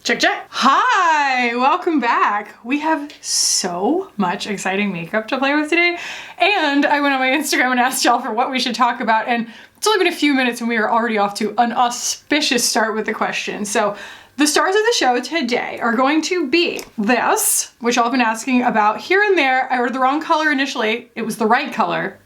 Check, check. Hi, welcome back. We have so much exciting makeup to play with today. And I went on my Instagram and asked y'all for what we should talk about. And it's only been a few minutes and we are already off to an auspicious start with the questions. So the stars of the show today are going to be this, which y'all have been asking about here and there. I ordered the wrong color initially. It was the right color.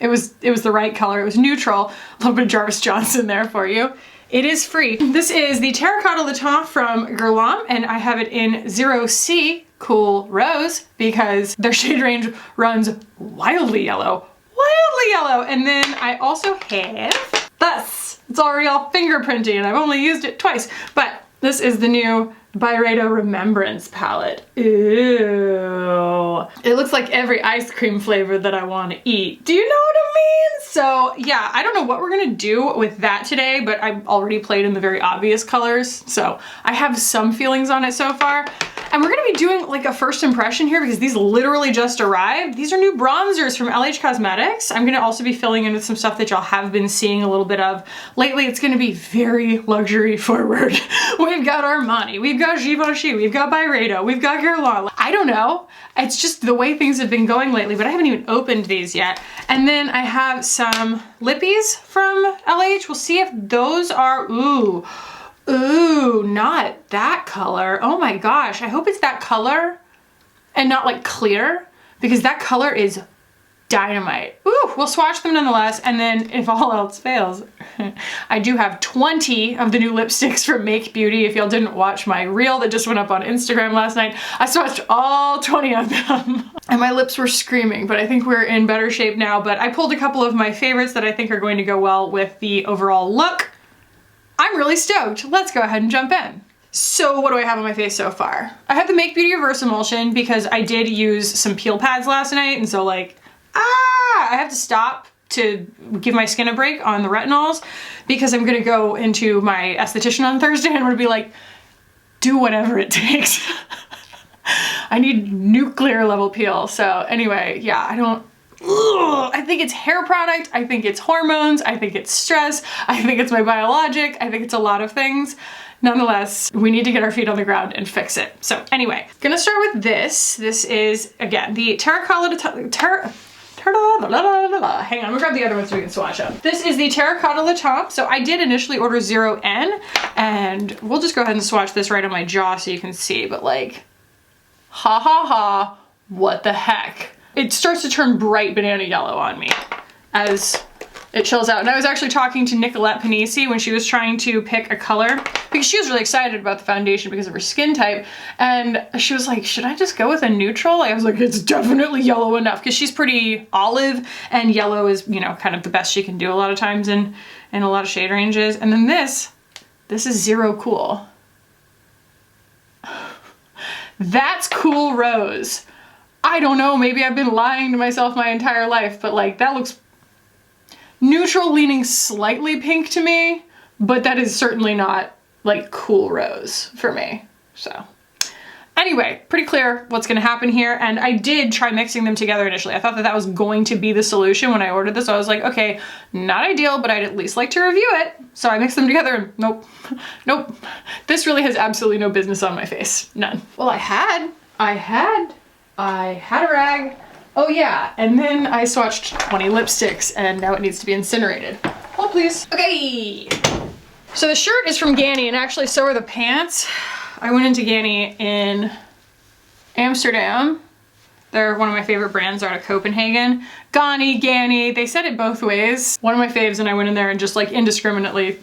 It was the right color. It was neutral. A little bit of Jarvis Johnson there for you. It is free. This is the Terracotta Le Temps from Guerlain, and I have it in 0C Cool Rose because their shade range runs wildly yellow. Wildly yellow! And then I also have this. It's already all fingerprinty and I've only used it twice, but this is the new BYREDO Remembrance palette. Ew. It looks like every ice cream flavor that I want to eat. Do you know what I mean? So yeah, I don't know what we're gonna do with that today, but I've already played in the very obvious colors. So I have some feelings on it so far. And we're gonna be doing like a first impression here because these literally just arrived. These are new bronzers from LH Cosmetics. I'm gonna also be filling in with some stuff that y'all have been seeing a little bit of lately. It's gonna be very luxury forward. We've got Armani, we've got Givenchy, we've got BYREDO, we've got Guerlain. I don't know. It's just the way things have been going lately, but I haven't even opened these yet. And then I have some lippies from LH. We'll see if those are, ooh, not that color. Oh my gosh, I hope it's that color and not like clear because that color is dynamite. Ooh, we'll swatch them nonetheless. And then if all else fails, I do have 20 of the new lipsticks from Make Beauty. If y'all didn't watch my reel that just went up on Instagram last night, I swatched all 20 of them. And my lips were screaming, but I think we're in better shape now. But I pulled a couple of my favorites that I think are going to go well with the overall look. I'm really stoked. Let's go ahead and jump in. So what do I have on my face so far? I have the Make Beauty Reverse Emulsion because I did use some peel pads last night, and so like, I have to stop to give my skin a break on the retinols because I'm gonna go into my esthetician on Thursday and I'm gonna be like, do whatever it takes. I need nuclear level peel. So anyway, yeah, I think it's hair product, I think it's hormones, I think it's stress, I think it's my biologic, I think it's a lot of things. Nonetheless, we need to get our feet on the ground and fix it. So anyway, gonna start with this. This is, again, the Terracotta, hang on, we'll grab the other one so we can swatch them. This is the Terracotta Le Temps. So I did initially order 0N, and we'll just go ahead and swatch this right on my jaw so you can see, but like, ha ha ha, what the heck? It starts to turn bright banana yellow on me as it chills out. And I was actually talking to Nicolette Panisi when she was trying to pick a color because she was really excited about the foundation because of her skin type. And she was like, should I just go with a neutral? I was like, it's definitely yellow enough because she's pretty olive and yellow is, you know, kind of the best she can do a lot of times in a lot of shade ranges. And then this is Zero Cool. That's Cool Rose. I don't know, maybe I've been lying to myself my entire life, but like that looks neutral leaning slightly pink to me, but that is certainly not like Cool Rose for me. So anyway, pretty clear what's gonna happen here. And I did try mixing them together initially. I thought that was going to be the solution when I ordered this. I was like, okay, not ideal, but I'd at least like to review it. So I mixed them together and nope, nope. This really has absolutely no business on my face, none. Well, I had a rag. Oh yeah, and then I swatched 20 lipsticks and now it needs to be incinerated. Hold please. Okay. So the shirt is from Ganni and actually so are the pants. I went into Ganni in Amsterdam. They're one of my favorite brands out of Copenhagen. Ganni, they said it both ways. One of my faves, and I went in there and just like indiscriminately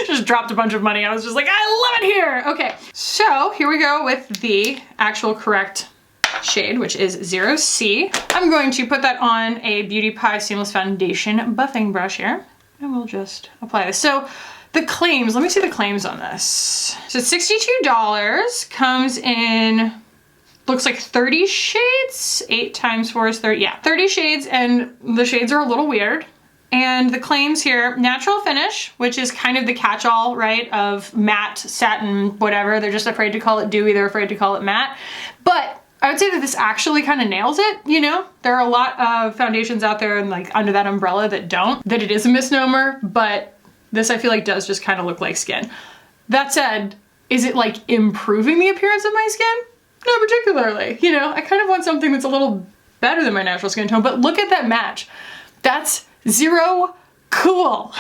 just dropped a bunch of money. I was just like, I love it here. Okay, so here we go with the actual correct shade, which is 0C. I'm going to put that on a Beauty Pie Seamless Foundation buffing brush here, and we'll just apply this. So the claims, let me see the claims on this. So it's $62, comes in, looks like 30 shades, 8 times 4 is 30, yeah, 30 shades, and the shades are a little weird. And the claims here, natural finish, which is kind of the catch-all, right, of matte, satin, whatever. They're just afraid to call it dewy, they're afraid to call it matte. But I would say that this actually kind of nails it, you know? There are a lot of foundations out there and like under that umbrella that don't, that it is a misnomer, but this I feel like does just kind of look like skin. That said, is it like improving the appearance of my skin? Not particularly. You know, I kind of want something that's a little better than my natural skin tone, but look at that match. That's zero cool.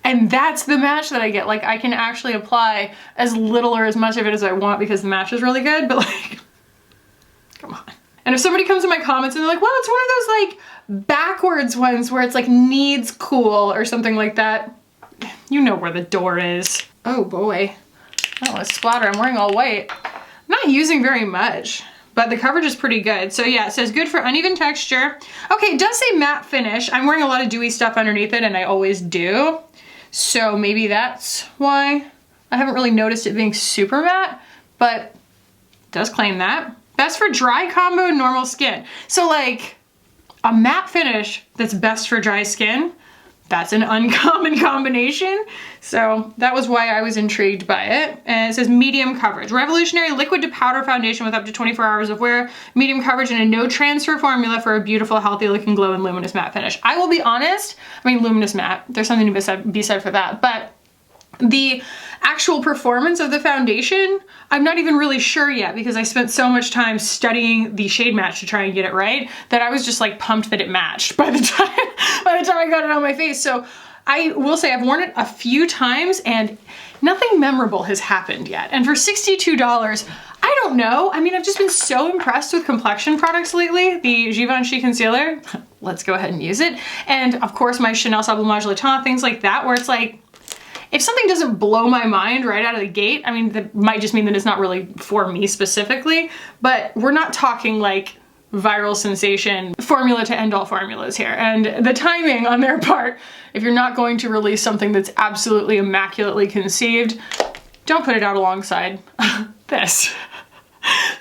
And that's the match that I get. Like, I can actually apply as little or as much of it as I want because the match is really good, but like, come on. And if somebody comes in my comments and they're like, well, it's one of those like backwards ones where it's like needs cool or something like that, you know where the door is. Oh boy. Oh, it's splatter. I'm wearing all white. I'm not using very much, but the coverage is pretty good. So yeah, it says good for uneven texture. Okay, it does say matte finish. I'm wearing a lot of dewy stuff underneath it, and I always do. So maybe that's why. I haven't really noticed it being super matte, but it does claim that. Best for dry combo and normal skin. So like a matte finish that's best for dry skin, that's an uncommon combination. So that was why I was intrigued by it. And it says medium coverage. Revolutionary liquid to powder foundation with up to 24 hours of wear, medium coverage, and a no transfer formula for a beautiful, healthy looking glow and luminous matte finish. I will be honest, I mean luminous matte, there's something to be said for that, but the actual performance of the foundation, I'm not even really sure yet because I spent so much time studying the shade match to try and get it right that I was just like pumped that it matched by the time I got it on my face. So I will say I've worn it a few times and nothing memorable has happened yet. And for $62, I don't know. I mean, I've just been so impressed with complexion products lately. The Givenchy Concealer, let's go ahead and use it. And of course my Chanel Sublimage Le Temps, things like that, where it's like, if something doesn't blow my mind right out of the gate, I mean, that might just mean that it's not really for me specifically, but we're not talking like viral sensation formula to end all formulas here. And the timing on their part, if you're not going to release something that's absolutely immaculately conceived, don't put it out alongside this.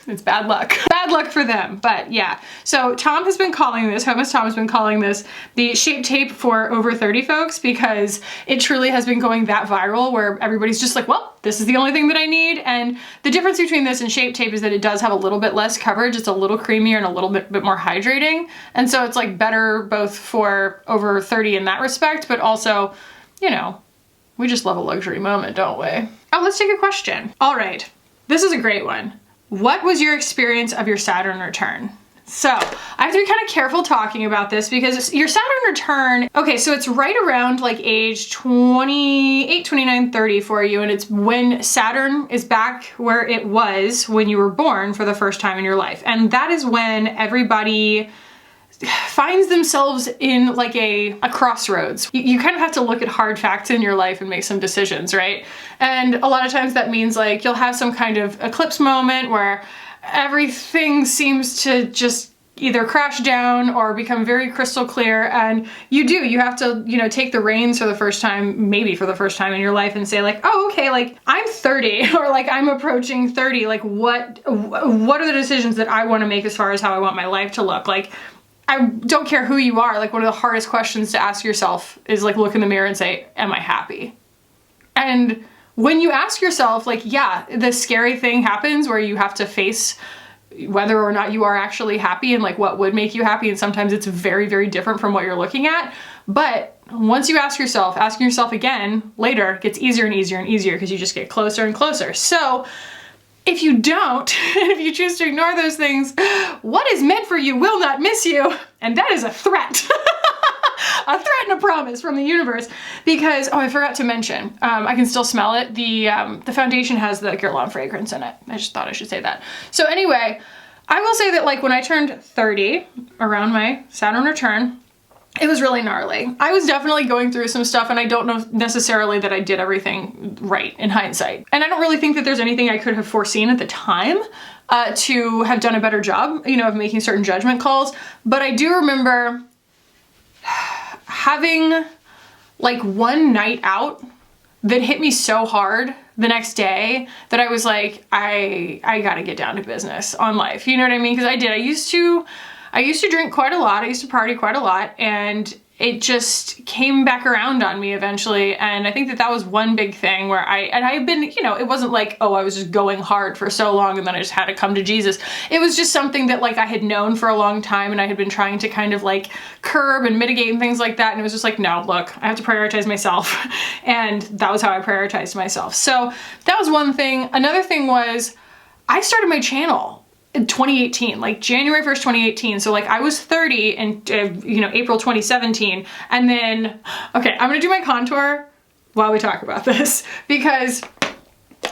It's bad luck. Bad luck for them, but yeah. So Tom has been calling this, Homeless Tom has been calling this the Shape Tape for over 30 folks because it truly has been going that viral where everybody's just like, well, this is the only thing that I need. And the difference between this and Shape Tape is that it does have a little bit less coverage. It's a little creamier and a little bit more hydrating. And so it's like better both for over 30 in that respect, but also, you know, we just love a luxury moment, don't we? Oh, let's take a question. All right, this is a great one. What was your experience of your Saturn return? So I have to be kind of careful talking about this because your Saturn return, okay, so it's right around like age 28, 29, 30 for you, and it's when Saturn is back where it was when you were born for the first time in your life. And that is when everybody finds themselves in like a crossroads. You kind of have to look at hard facts in your life and make some decisions, right? And a lot of times that means like you'll have some kind of eclipse moment where everything seems to just either crash down or become very crystal clear, and you have to, you know, take the reins for the first time, maybe for the first time in your life, and say like, oh, okay, like I'm 30 or like I'm approaching 30, like what are the decisions that I want to make as far as how I want my life to look? Like, I don't care who you are, like one of the hardest questions to ask yourself is like look in the mirror and say, am I happy? And when you ask yourself, like, yeah, the scary thing happens where you have to face whether or not you are actually happy and like what would make you happy, and sometimes it's very, very different from what you're looking at. But once you ask yourself, asking yourself again later gets easier and easier and easier because you just get closer and closer. So if you don't, and if you choose to ignore those things, what is meant for you will not miss you. And that is a threat. A threat and a promise from the universe. Because, oh, I forgot to mention, I can still smell it. The foundation has the Guerlain fragrance in it. I just thought I should say that. So anyway, I will say that like when I turned 30, around my Saturn return, it was really gnarly. I was definitely going through some stuff, and I don't know necessarily that I did everything right in hindsight. And I don't really think that there's anything I could have foreseen at the time to have done a better job, you know, of making certain judgment calls. But I do remember having like one night out that hit me so hard the next day that I was like, I gotta get down to business on life. You know what I mean? Because I did. I used to drink quite a lot. I used to party quite a lot, and it just came back around on me eventually. And I think that that was one big thing where I've been, you know, it wasn't like, oh, I was just going hard for so long and then I just had to come to Jesus. It was just something that like I had known for a long time and I had been trying to kind of like curb and mitigate and things like that. And it was just like, no, look, I have to prioritize myself. And that was how I prioritized myself. So that was one thing. Another thing was I started my channel in 2018, like January 1st, 2018. So like I was 30 in, you know, April 2017. And then, okay, I'm gonna do my contour while we talk about this because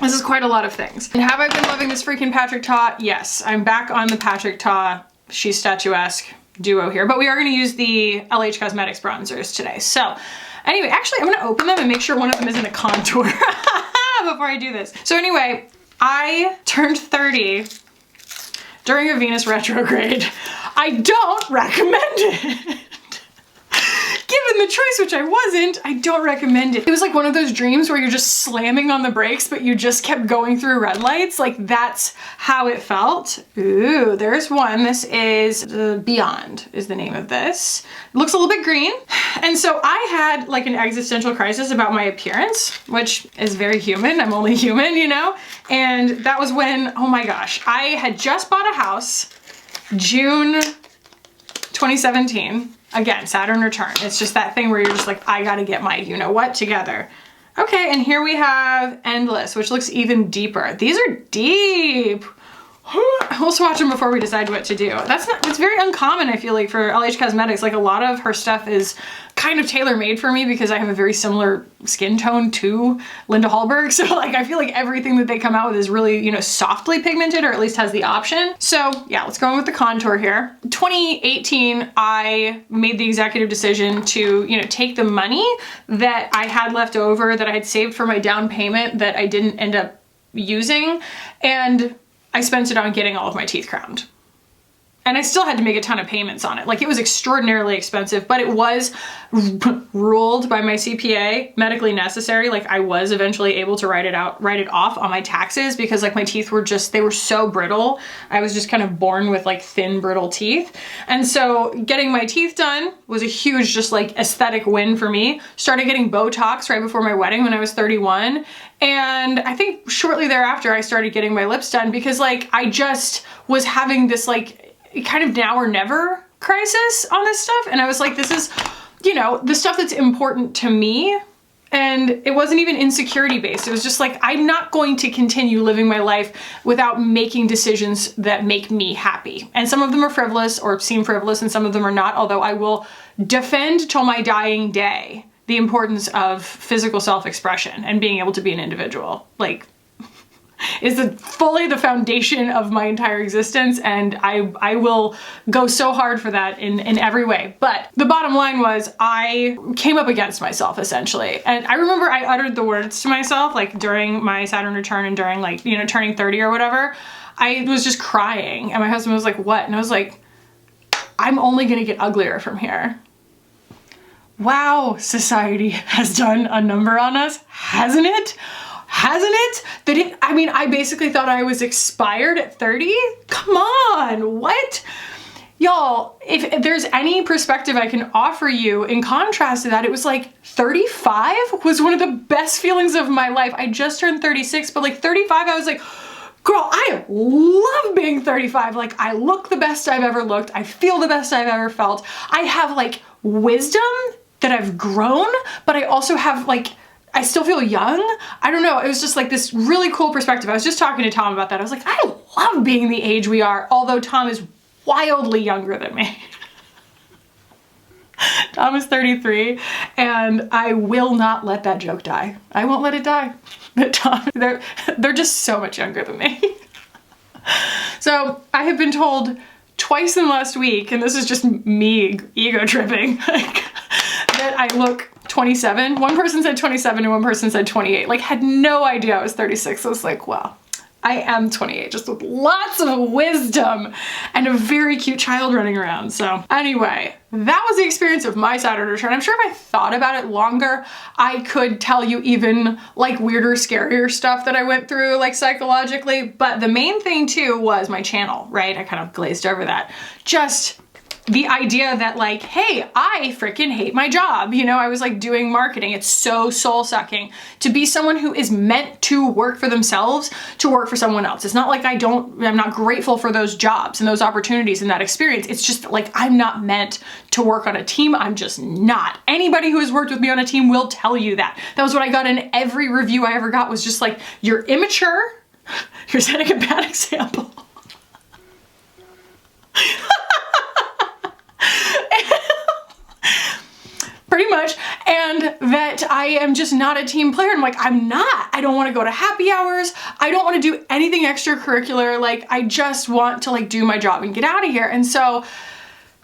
this is quite a lot of things. And have I been loving this freaking Patrick Ta? Yes, I'm back on the Patrick Ta, she's statuesque duo here, but we are gonna use the LH Cosmetics bronzers today. So anyway, actually I'm gonna open them and make sure one of them isn't a contour before I do this. So anyway, I turned 30 during a Venus retrograde. I don't recommend it. Given the choice, which I wasn't, I don't recommend it. It was like one of those dreams where you're just slamming on the brakes, but you just kept going through red lights. Like that's how it felt. Ooh, there's one. This is Beyond is the name of this. It looks a little bit green. And so I had like an existential crisis about my appearance, which is very human. I'm only human, you know? And that was when, oh my gosh, I had just bought a house, June 2017. Again, Saturn return. It's just that thing where you're just like, I gotta get my you know what together. Okay, and here we have Endless, which looks even deeper. These are deep. We'll swatch them before we decide what to do. It's very uncommon, I feel like, for LH Cosmetics. Like a lot of her stuff is kind of tailor-made for me because I have a very similar skin tone to Linda Hallberg. So like, I feel like everything that they come out with is really, you know, softly pigmented, or at least has the option. So yeah, let's go in with the contour here. 2018, I made the executive decision to, you know, take the money that I had left over that I had saved for my down payment that I didn't end up using, and I spent it on getting all of my teeth crowned. And I still had to make a ton of payments on it. Like it was extraordinarily expensive, but it was ruled by my CPA, medically necessary. Like I was eventually able to write it off on my taxes because like my teeth were just, they were so brittle. I was just kind of born with like thin, brittle teeth. And so getting my teeth done was a huge just like aesthetic win for me. Started getting Botox right before my wedding when I was 31. And I think shortly thereafter I started getting my lips done because like I just was having this like kind of now or never crisis on this stuff. And I was like, this is, you know, the stuff that's important to me. And it wasn't even insecurity based. It was just like, I'm not going to continue living my life without making decisions that make me happy. And some of them are frivolous or seem frivolous and some of them are not, although I will defend till my dying day the importance of physical self-expression and being able to be an individual. Like, is fully the foundation of my entire existence, and I will go so hard for that in every way. But the bottom line was I came up against myself essentially. And I remember I uttered the words to myself like during my Saturn return and during like, you know, turning 30 or whatever. I was just crying and my husband was like, what? And I was like, I'm only gonna get uglier from here. Wow, society has done a number on us, hasn't it? Hasn't it? I mean, I basically thought I was expired at 30. Come on, what? Y'all, if there's any perspective I can offer you in contrast to that, it was like 35 was one of the best feelings of my life. I just turned 36, but like 35, I was like, girl, I love being 35. Like I look the best I've ever looked. I feel the best I've ever felt. I have like wisdom that I've grown, but I also have like, I still feel young. I don't know. It was just like this really cool perspective. I was just talking to Tom about that. I was like, I love being the age we are, although Tom is wildly younger than me. Tom is 33 and I will not let that joke die. I won't let it die. But Tom, they're just so much younger than me. So I have been told twice in the last week, and this is just me ego tripping, like, that I look 27. One person said 27 and one person said 28. Like had no idea I was 36. I was like, wow, I am 28, just with lots of wisdom and a very cute child running around. So anyway, that was the experience of my Saturn return. I'm sure if I thought about it longer, I could tell you even like weirder, scarier stuff that I went through like psychologically. But the main thing too was my channel, right? I kind of glazed over that. Just the idea that like, hey, I freaking hate my job. You know, I was like doing marketing. It's so soul sucking to be someone who is meant to work for themselves, to work for someone else. It's not like I'm not grateful for those jobs and those opportunities and that experience. It's just like, I'm not meant to work on a team. I'm just not. Anybody who has worked with me on a team will tell you that. That was what I got in every review I ever got, was just like, you're immature. You're setting a bad example. Pretty much, and that I am just not a team player. I'm like, I'm not. I don't want to go to happy hours. I don't want to do anything extracurricular. Like, I just want to like do my job and get out of here. And so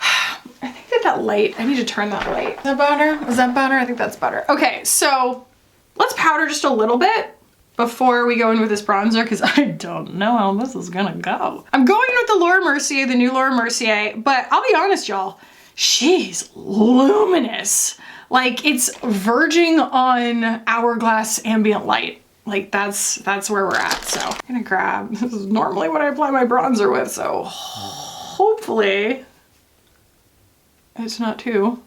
I think that light, I need to turn that light. Is that better? Is that better? I think that's better. Okay, so let's powder just a little bit before we go in with this bronzer, because I don't know how this is gonna go. I'm going with the Laura Mercier, the new Laura Mercier, but I'll be honest, y'all, she's luminous. Like, it's verging on hourglass ambient light. Like, that's where we're at. So I'm gonna grab, this is normally what I apply my bronzer with, so hopefully it's not too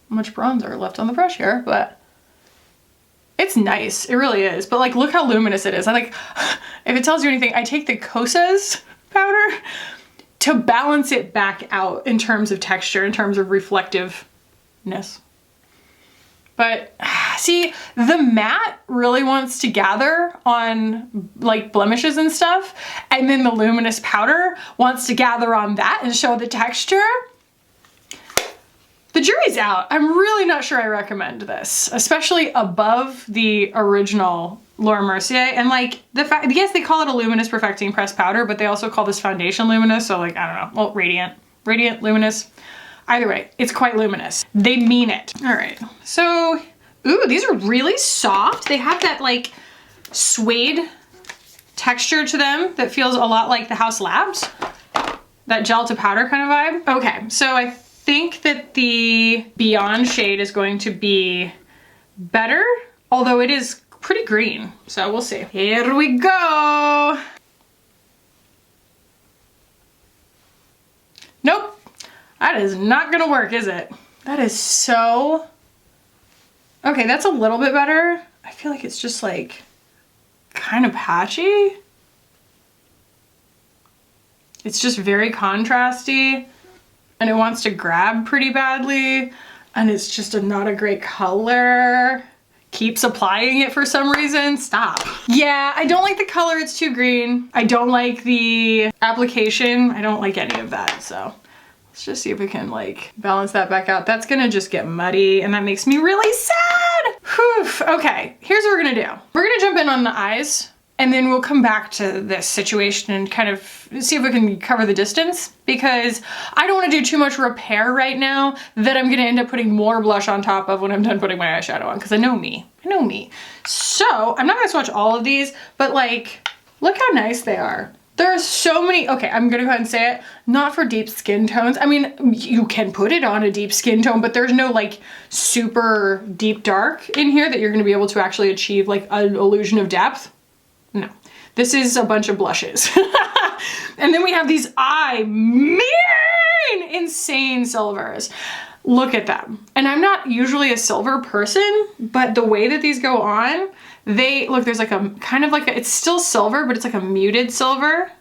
much bronzer left on the brush here, but it's nice. It really is. But like, look how luminous it is. I like, if it tells you anything, I take the Kosas powder to balance it back out in terms of texture, in terms of reflectiveness. But see, the matte really wants to gather on like blemishes and stuff. And then the luminous powder wants to gather on that and show the texture. The jury's out. I'm really not sure I recommend this, especially above the original Laura Mercier. And like the fact, yes, they call it a luminous perfecting pressed powder, but they also call this foundation luminous. So like, I don't know, well, radiant, luminous. Either way, it's quite luminous. They mean it. All right, so, ooh, these are really soft. They have that like suede texture to them that feels a lot like the House Labs, that gel to powder kind of vibe. Okay, so I think that the Beyond shade is going to be better, although it is pretty green, so we'll see. Here we go. Nope. That is not gonna work, is it? That is so... Okay, that's a little bit better. I feel like it's just like kind of patchy. It's just very contrasty and it wants to grab pretty badly and it's just not a great color. Keeps applying it for some reason. Stop. Yeah, I don't like the color. It's too green. I don't like the application. I don't like any of that, so. Let's just see if we can like balance that back out. That's gonna just get muddy and that makes me really sad. Whew. Okay, here's what we're gonna do. We're gonna jump in on the eyes and then we'll come back to this situation and kind of see if we can cover the distance, because I don't wanna do too much repair right now that I'm gonna end up putting more blush on top of when I'm done putting my eyeshadow on, because I know me. So I'm not gonna swatch all of these, but like, look how nice they are. There are so many, okay, I'm gonna go ahead and say it, not for deep skin tones. I mean, you can put it on a deep skin tone, but there's no like super deep dark in here that you're gonna be able to actually achieve like an illusion of depth. No, this is a bunch of blushes. And then we have these insane silvers. Look at them. And I'm not usually a silver person, but the way that these go on, they, look, there's like a kind of like a, it's still silver, but it's like a muted silver.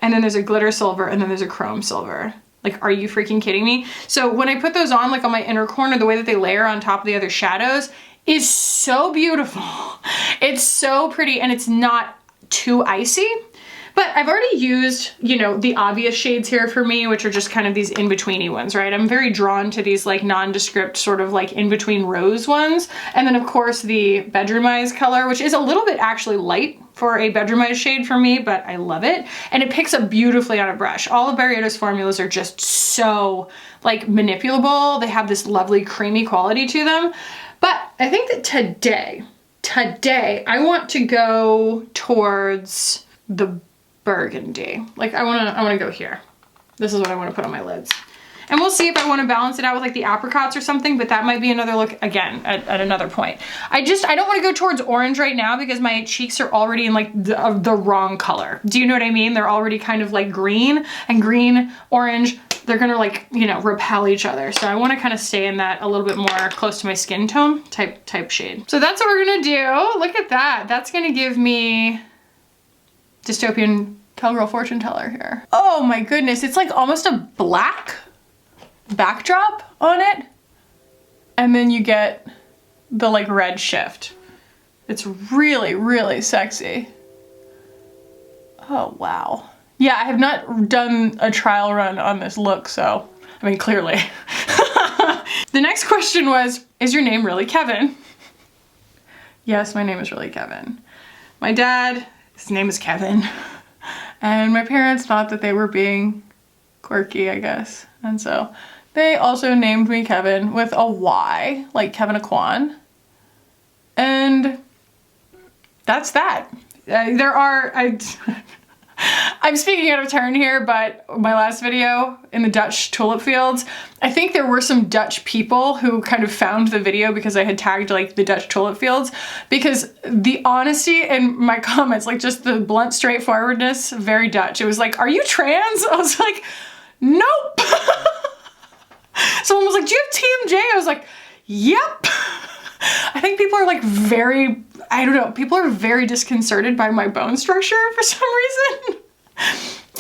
And then there's a glitter silver and then there's a chrome silver. Like, are you freaking kidding me? So when I put those on, like on my inner corner, the way that they layer on top of the other shadows is so beautiful. It's so pretty and it's not too icy. But I've already used, you know, the obvious shades here for me, which are just kind of these in-betweeny ones, right? I'm very drawn to these like nondescript sort of like in-between rose ones. And then of course the Bedroom Eyes color, which is a little bit actually light for a Bedroom Eyes shade for me, but I love it. And it picks up beautifully on a brush. All of BYREDO's formulas are just so like manipulable. They have this lovely creamy quality to them. But I think that today I want to go towards the burgundy. Like I wanna go here. This is what I wanna put on my lids. And we'll see if I wanna balance it out with like the apricots or something, but that might be another look again at another point. I don't wanna go towards orange right now because my cheeks are already in like the wrong color. Do you know what I mean? They're already kind of like green, and green, orange, they're gonna like, you know, repel each other. So I wanna kind of stay in that a little bit more close to my skin tone type shade. So that's what we're gonna do. Look at that. That's gonna give me dystopian cowgirl fortune teller here. Oh my goodness, it's like almost a black backdrop on it. And then you get the like red shift. It's really, really sexy. Oh, wow. Yeah, I have not done a trial run on this look, so, I mean, clearly. The next question was, is your name really Kevin? Yes, my name is really Kevin. My dad, his name is Kevin. And my parents thought that they were being quirky, I guess. And so they also named me Kevin with a Y, like Kevin Aquan. And that's that. I'm speaking out of turn here, but my last video in the Dutch tulip fields, I think there were some Dutch people who kind of found the video because I had tagged like the Dutch tulip fields, because the honesty in my comments, like just the blunt straightforwardness, very Dutch. It was like, are you trans? I was like, nope. Someone was like, do you have TMJ? I was like, yep. I think people are like very, I don't know, people are very disconcerted by my bone structure for some reason.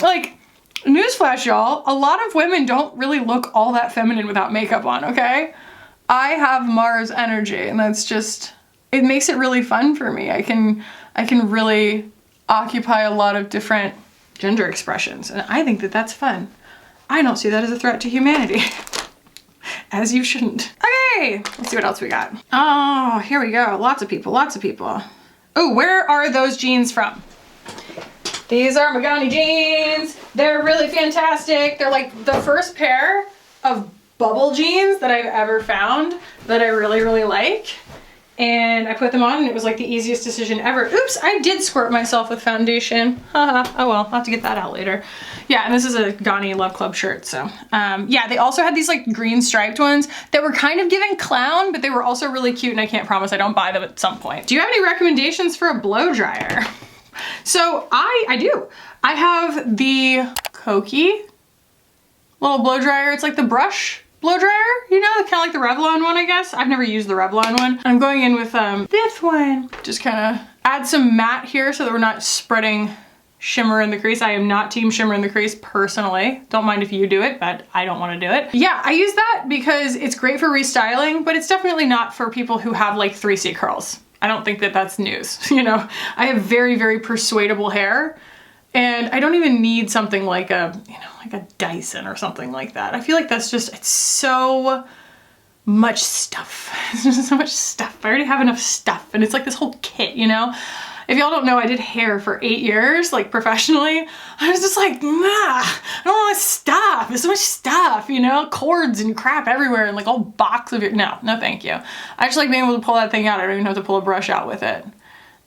Like, newsflash y'all, a lot of women don't really look all that feminine without makeup on, okay? I have Mars energy, and that's just, it makes it really fun for me. I can really occupy a lot of different gender expressions, and I think that that's fun. I don't see that as a threat to humanity. As you shouldn't. Okay, let's see what else we got. Oh, here we go. Lots of people, lots of people. Oh, where are those jeans from? These are Magani jeans. They're really fantastic. They're like the first pair of bubble jeans that I've ever found that I really, really like. And I put them on and it was like the easiest decision ever. Oops, I did squirt myself with foundation. Haha, oh well, I'll have to get that out later. Yeah, and this is a Gani Love Club shirt, so. Yeah, they also had these like green striped ones that were kind of giving clown, but they were also really cute, and I can't promise I don't buy them at some point. Do you have any recommendations for a blow dryer? So I do. I have the Koki little blow dryer. It's like the brush blow dryer, you know, kind of like the Revlon one, I guess. I've never used the Revlon one. I'm going in with this one. Just kind of add some matte here so that we're not spreading shimmer in the crease. I am not team shimmer in the crease personally. Don't mind if you do it, but I don't want to do it. Yeah, I use that because it's great for restyling, but it's definitely not for people who have like 3C curls. I don't think that that's news. You know, I have very, very persuadable hair, and I don't even need something like a, you know, like a Dyson or something like that. I feel like that's just, it's so much stuff. It's just so much stuff. I already have enough stuff, and it's like this whole kit, you know? If y'all don't know, I did hair for 8 years, like professionally. I was just like, nah, I don't want stuff. There's so much stuff, you know? Cords and crap everywhere and like a whole box of it. No, no thank you. I just like being able to pull that thing out. I don't even have to pull a brush out with it.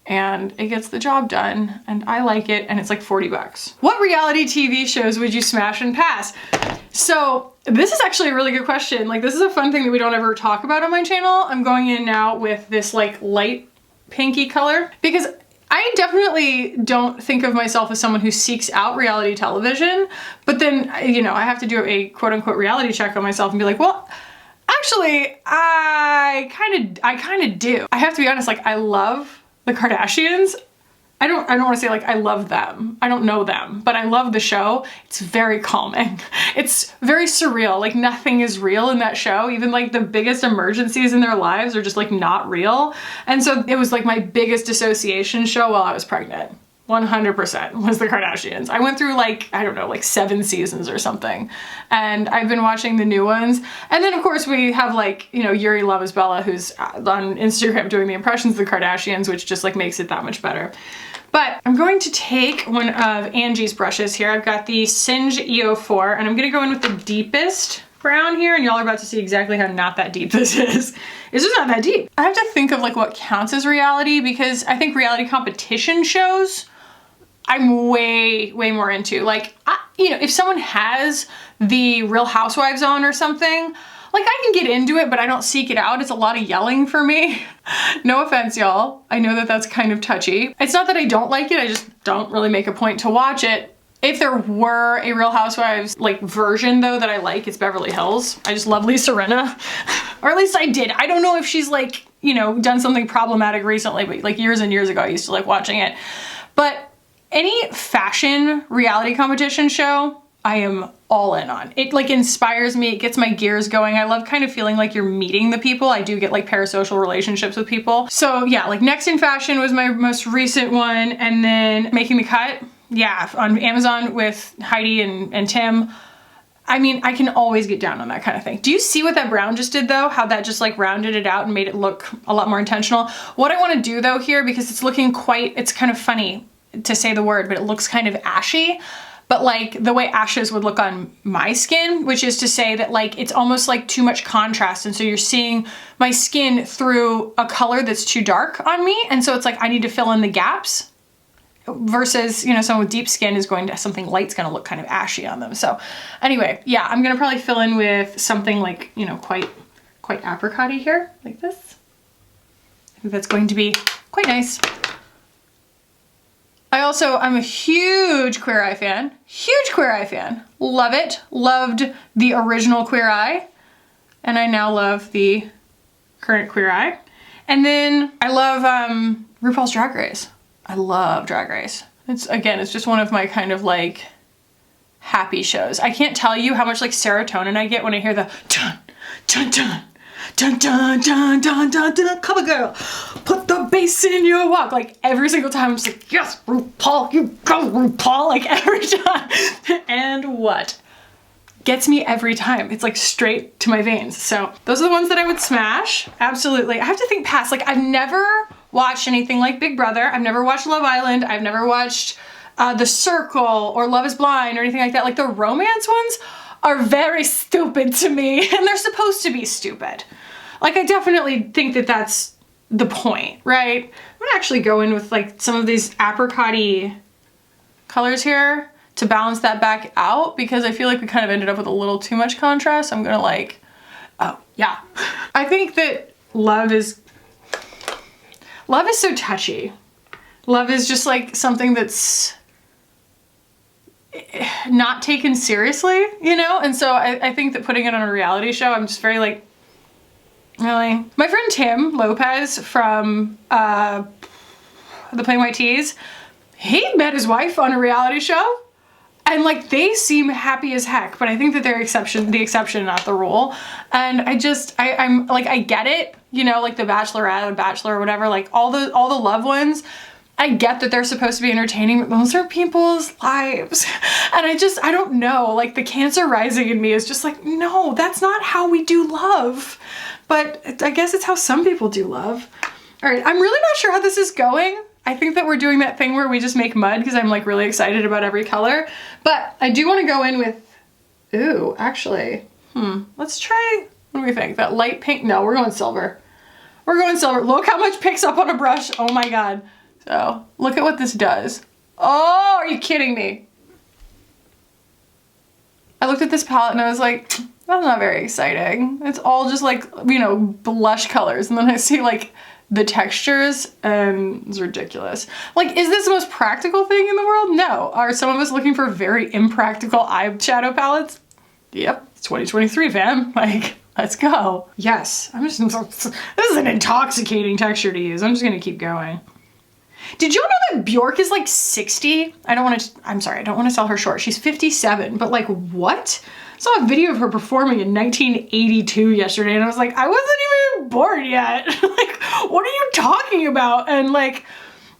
And it gets the job done, and I like it, and it's like 40 bucks. What reality TV shows would you smash and pass? So this is actually a really good question. Like, this is a fun thing that we don't ever talk about on my channel. I'm going in now with this like light pinky color because I definitely don't think of myself as someone who seeks out reality television, but then, you know, I have to do a quote unquote reality check on myself and be like, well, actually, I kind of do. I have to be honest, like, I love the Kardashians. I don't want to say like I love them. I don't know them, but I love the show. It's very calming. It's very surreal. Like nothing is real in that show. Even like the biggest emergencies in their lives are just like not real. And so it was like my biggest dissociation show while I was pregnant. 100% was the Kardashians. I went through like, I don't know, like 7 seasons or something. And I've been watching the new ones. And then of course we have like, you know, Yuri Loves Bella, who's on Instagram doing the impressions of the Kardashians, which just like makes it that much better. But I'm going to take one of Angie's brushes here. I've got the Singe EO4, and I'm gonna go in with the deepest brown here, and y'all are about to see exactly how not that deep this is. It's just not that deep. I have to think of like what counts as reality, because I think reality competition shows I'm way more into. Like, you know, if someone has the Real Housewives on or something, like I can get into it, but I don't seek it out. It's a lot of yelling for me. No offense, y'all. I know that that's kind of touchy. It's not that I don't like it, I just don't really make a point to watch it. If there were a Real Housewives like version though that I like, it's Beverly Hills. I just love Lisa Rinna. Or at least I did. I don't know if she's like, you know, done something problematic recently, but like years and years ago I used to like watching it. But any fashion reality competition show, I am all in on. It like inspires me, it gets my gears going. I love kind of feeling like you're meeting the people. I do get like parasocial relationships with people. So yeah, like Next in Fashion was my most recent one, and then Making the Cut. Yeah, on Amazon with Heidi and Tim. I mean, I can always get down on that kind of thing. Do you see what that brown just did though? How that just like rounded it out and made it look a lot more intentional? What I want to do though here, because it's looking quite, it's kind of funny to say the word, but it looks kind of ashy, but like the way ashes would look on my skin, which is to say that like it's almost like too much contrast, and so you're seeing my skin through a color that's too dark on me, and so it's like I need to fill in the gaps. Versus, you know, someone with deep skin is going to, something light's gonna look kind of ashy on them. So anyway, yeah, I'm gonna probably fill in with something like, you know, quite apricot-y here, like this. I think that's going to be quite nice. I'm a huge Queer Eye fan. Huge Queer Eye fan. Love it. Loved the original Queer Eye. And I now love the current Queer Eye. And then I love RuPaul's Drag Race. I love Drag Race. It's just one of my kind of like happy shows. I can't tell you how much like serotonin I get when I hear the dun, dun, dun, dun, dun, dun, dun, dun, dun, cover girl, put the bass in your walk. Like every single time I'm just like, yes, RuPaul, you go RuPaul, like every time. And what? Gets me every time. It's like straight to my veins. So those are the ones that I would smash. Absolutely. I have to think past, like I've never watched anything like Big Brother. I've never watched Love Island. I've never watched The Circle or Love is Blind or anything like that. Like the romance ones are very stupid to me, and they're supposed to be stupid. Like I definitely think that that's the point, right? I'm gonna actually go in with like some of these apricot-y colors here to balance that back out, because I feel like we kind of ended up with a little too much contrast. I'm gonna like, oh yeah. I think that love is so touchy. Love is just like something that's not taken seriously, you know? And so I think that putting it on a reality show, I'm just very like, really? My friend Tim Lopez from the Plain White Tees, he met his wife on a reality show, and like they seem happy as heck, but I think that they're the exception, not the rule. And I'm like, I get it, you know, like the Bachelorette or Bachelor or whatever, like all the loved ones, I get that they're supposed to be entertaining, but those are people's lives. And I don't know, like the Cancer rising in me is just like, no, that's not how we do love. But I guess it's how some people do love. All right, I'm really not sure how this is going. I think that we're doing that thing where we just make mud because I'm like really excited about every color. But I do want to go in with, ooh, actually, let's try, what do we think? That light pink? No, we're going silver. We're going silver. Look how much picks up on a brush. Oh my God. So look at what this does. Oh, are you kidding me? I looked at this palette and I was like, that's not very exciting. It's all just like, you know, blush colors. And then I see like the textures and it's ridiculous. Like, is this the most practical thing in the world? No. Are some of us looking for very impractical eyeshadow palettes? Yep, it's 2023, fam. Like, let's go. Yes, this is an intoxicating texture to use. I'm just gonna keep going. Did you know that Bjork is like 60? I'm sorry, I don't want to sell her short. She's 57, but like what? I saw a video of her performing in 1982 yesterday and I was like, I wasn't even born yet. Like, what are you talking about? And like,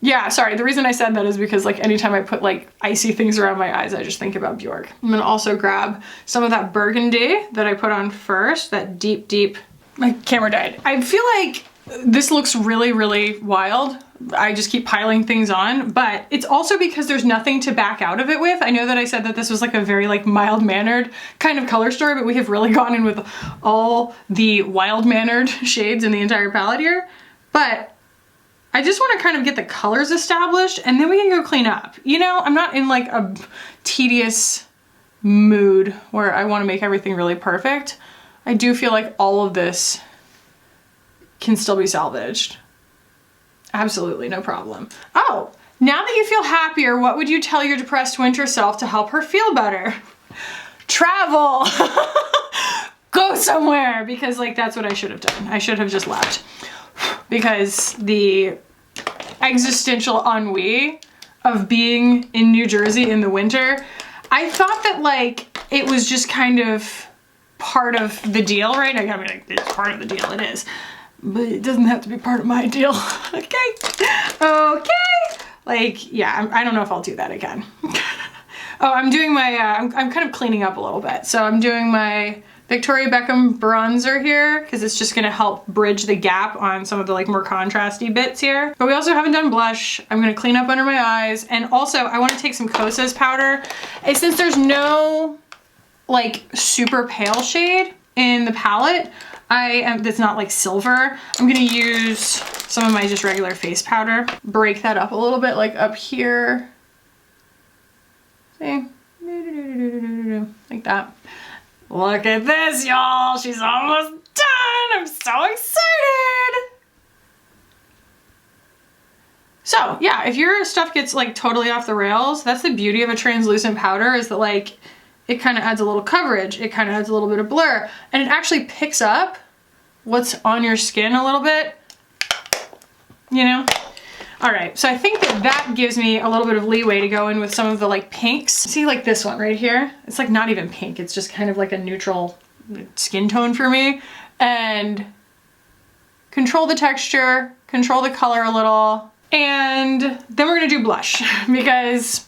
yeah, sorry, the reason I said that is because like anytime I put like icy things around my eyes, I just think about Bjork. I'm gonna also grab some of that burgundy that I put on first, that deep, my camera died. I feel like this looks really, really wild. I just keep piling things on, but it's also because there's nothing to back out of it with. I know that I said that this was like a very like mild-mannered kind of color story, but we have really gone in with all the wild-mannered shades in the entire palette here. But I just want to kind of get the colors established and then we can go clean up. You know, I'm not in like a tedious mood where I want to make everything really perfect. I do feel like all of this can still be salvaged. Absolutely, no problem. Oh, Now that you feel happier, what would you tell your depressed winter self to help her feel better? Travel. Go somewhere, because like that's what I should have done. I should have just left, because the existential ennui of being in New Jersey in the winter, I thought that like it was just kind of part of the deal, right? I mean, like, it's part of the deal, it is, but it doesn't have to be part of my deal. Okay, okay. Like, yeah, I don't know if I'll do that again. Oh, I'm doing my, I'm kind of cleaning up a little bit. So I'm doing my Victoria Beckham bronzer here, because it's just gonna help bridge the gap on some of the like more contrasty bits here. But we also haven't done blush. I'm gonna clean up under my eyes. And also I wanna take some Kosas powder. And since there's no like super pale shade in the palette, that's not like silver, I'm gonna use some of my just regular face powder. Break that up a little bit, like up here. See? Like that. Look at this, y'all. She's almost done. I'm so excited. So yeah, if your stuff gets like totally off the rails, that's the beauty of a translucent powder, is that like it kind of adds a little coverage. It kind of adds a little bit of blur, and it actually picks up what's on your skin a little bit, you know? All right, so I think that that gives me a little bit of leeway to go in with some of the like pinks. See, like this one right here? It's like not even pink. It's just kind of like a neutral skin tone for me. And control the texture, control the color a little. And then we're gonna do blush, because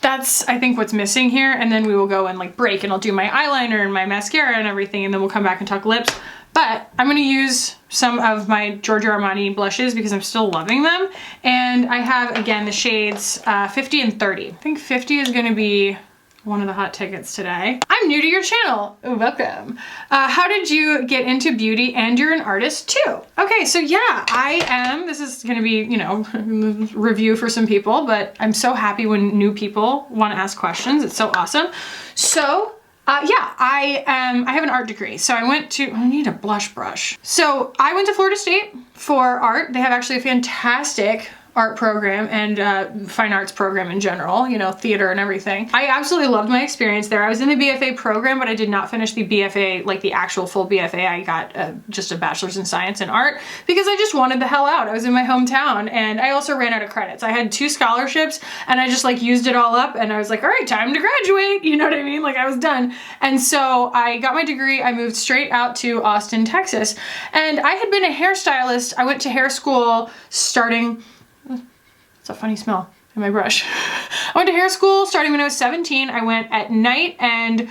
that's, I think, what's missing here. And then we will go and like break, and I'll do my eyeliner and my mascara and everything, and then we'll come back and talk lips. But I'm gonna use some of my Giorgio Armani blushes because I'm still loving them. And I have, again, the shades 50 and 30. I think 50 is gonna be one of the hot tickets today. I'm new to your channel. Welcome. How did you get into beauty, and you're an artist too? Okay, so yeah, I am. This is gonna be, you know, review for some people, but I'm so happy when new people wanna ask questions. It's so awesome. So, yeah, I have an art degree. So I need a blush brush. So I went to Florida State for art. They have actually a fantastic art program and fine arts program in general, you know, theater and everything. I absolutely loved my experience there. I was in the BFA program, but I did not finish the BFA, like the actual full BFA. I got just a bachelor's in science and art because I just wanted the hell out. I was in my hometown, and I also ran out of credits. I had 2 scholarships, and I just like used it all up, and I was like, all right, time to graduate. You know what I mean? Like I was done. And so I got my degree. I moved straight out to Austin, Texas, and I had been a hairstylist. I went to hair school starting, it's a funny smell in my brush. I went to hair school starting when I was 17. I went at night and